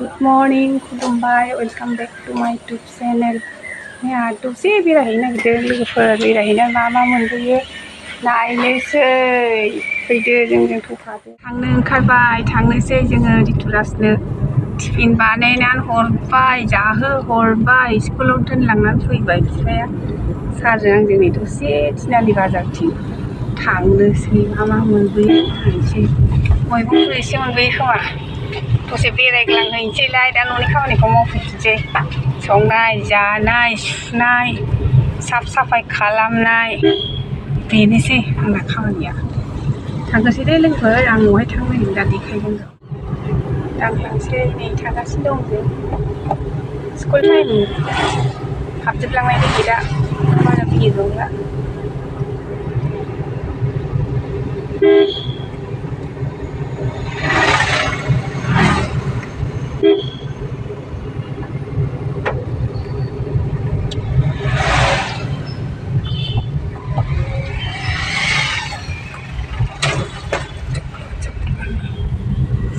Good morning, खुलुमबाय welcome back to माय YouTube channel. जोंहा दसे बेरायहैनो नागिरदों लोगोफोर बेरायहैना मा मोनबोयो नायनोसै। फैदो जोंजों थ'फादो। थांनो ओंखारबाय थांनोसै जोङो रितुराजनो टिफिन बानायनानै हरबाय जाहोहरबाय स्कुलाव दोनलांनानै फैबाय बिफाया। सारजों आंजों नै दसे थिनालि बाजारथिं थांनोसै मा मोनबोयो नायनोसै। मैगंफोर एसे मोनबोयो खोमा। दसे बेरायग्लांहैनोसैलाय दा न'नि खामानिखौ मावफैफिनसै। संनाय जानाय सुनाय साफ साफाय खालामनाय बेनोसै आंना खामानिया। थांनोसै दे लोगोफोर आं न'आवहाय थांनो नागिरदों दा देखायगोन र'। थांनोसै नै थांगासिनो दं जों स्कुल टाइम हाबजोबलांनाय बायदि दा बारा भिर नंला।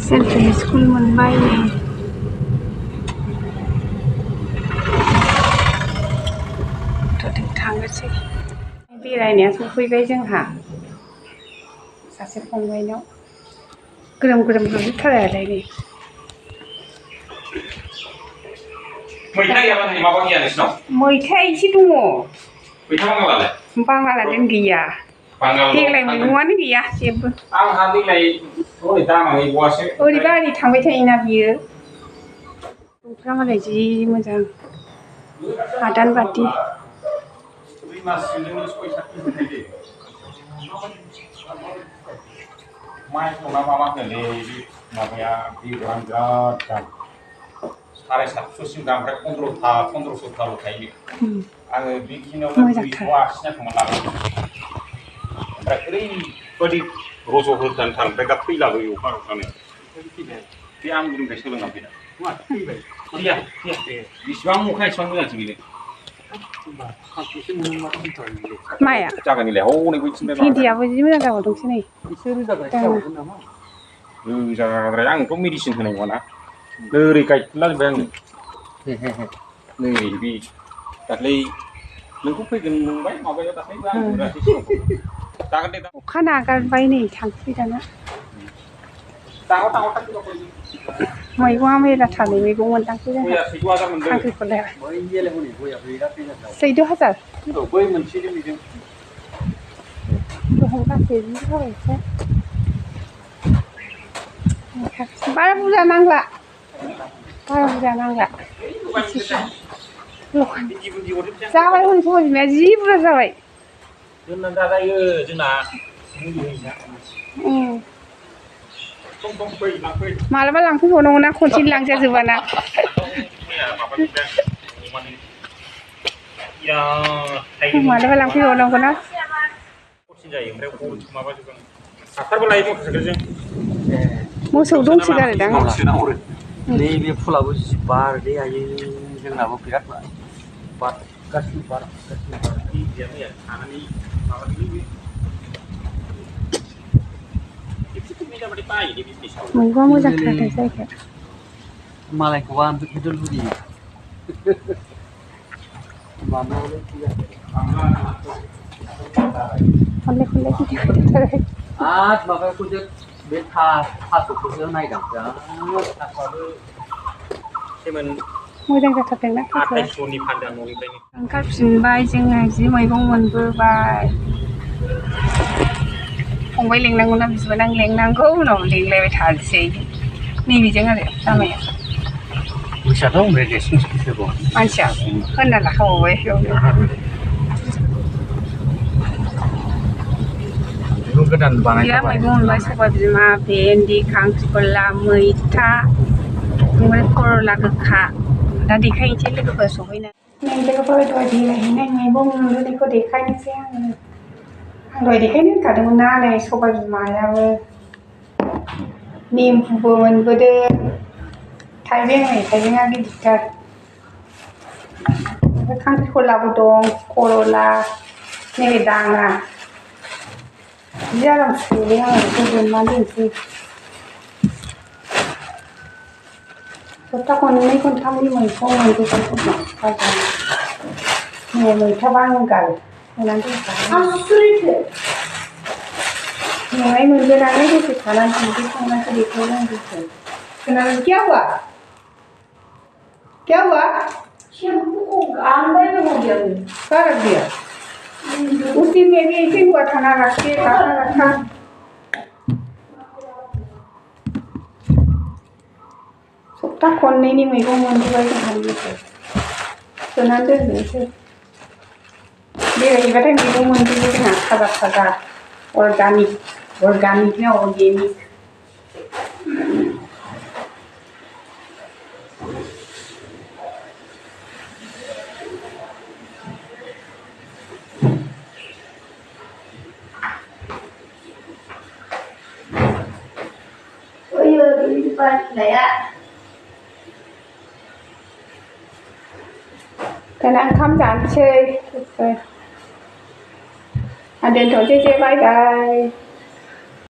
सेन्ट्रेल स्कुल मोनबाय नै थांनोसै। बेरायनाया सफैबाय जोंहा सासे फंबायनाव ग्रोम हाबजोबथारो आरोलाय नै। मैथा एसे दङ। बांगालादेन गैया देग्लाय मैगङानो गैया जेबो। ओरैबा ओरै थांबाय थायोना बियो। न'फ्रा मालाय जि मोजां हादान बादि। साराय 700सिम दाम ओमफ्राय 1500-1500 थायो। आङो बेखिनियावनो दैखौ आखिना थांना लाबो। ओमफ्राय ओरैबायदि रज'होथारनो ओमफ्राय दा थैलाबोयो अखा हानानै। बे आंगुरनिफ्राय सोलोंना फैदा। गैया बेसेबां अखा एसेबां मोजांसो बेनो। माया जागोननिलाय हनै बैथिंनिफ्राय भिन्दियाबो जि मोजां जाबावदोंसो नै। रोजाद्राय आंथ' मेडिसिन होनाय नङाना ओरै गायफिनला जोब्बाय आङो। नै बे दाख्लै नोंखौ फैगोन नंबाय माबायाव दाख्लैबो आं गुराखै जागोन दे दा। अखा नागारबाय नै थांसै दाना। मैगङा मेरलाथार नै मैगं मोनदांसै जोंहा खांख्रिखलाया 14,000। बै मोनसेजों बेजों गासै जि जाबायसो। बारा बुरजा नांला जाबाय हनै सबाय बिमाया जि बुरजा जाबाय। दोननानै जाजायो जोंना मुलि होयोना। मालाबा लांफैबावनांगौ ना खनसेनो लांजाजोबाना। मालाबा लांफैबावनांगौ ना। मोसौ दंसोगारोदां। नैबे फुलाबो जि बारलै आयै जोंनाबो बिराद बारगासिनो मैगंआ मोजांथार दे जायगाया। मालायखौबा आं बिदिनो लुगैयो। खनले गिदिंथारो। आरो माबाखौसो बे थास'खौसो नायदां थास'आबो मोजां जाथारदोंना थास'आ। 2800नि फानदों आं न'निफ्रायनो। ओंखारफिनबाय जोङो जि मैगं मोनबोबाय। फंबाय लेंनांगौना बिबोनां लेंनांगौ उनाव लेंलायबाय थानोसै नैबेजों आरो लामाया। मानसिया होनना लाखाबावबाय बेयावनो। गोदान बिराद मैगं मोनबाय सबाय बिमा भेन्दि खांख्रिखला मैथा ओमफ्राय खरला गोखा। दा देखायनोसै लोगोफोर सहैना। नै लोगोफोर दहाय बेरायहैनाय मैगं मोनबोनायखौ देखायनोसै आङो। आं दहाय देखायनो होनखादोंमोन ना नै सबाय बिमायाबो निमबुबो मोनबोदों। थाइबेंआ गिदिरथार। ओमफ्राय खांख्रिखलाबो दं खरला नैबे दाङा। जि आराम सुदों आङो गोजोमनानै दोनसै। सप्ता खननै खनथामनि मैगं मोनबोबाय खोमा बाजाराव मैया मैथा बांगाल होनानै दोनखाबाय मेंनाय मोनबोनानै दसे थानानै ओंख्रि संनानै बेखौ लोंबोसै खोनादों क्या हुआ शैम्पू को अंदर में हो गया क्या रख दिया उसी में भी ऐसे हुआ था ना रख के रखा सप्ता खननैनि मैगं मोनबोबाय जोंहा बेनिफ्राय सोनानै दोननोसै बेरायहैबाथाय मैगं मोनबोयो जोंहा थाजा अर्गानिक ना अर्गेनिक दाना ओंखाम जानोसै दोनथ'नोसै बाय बाय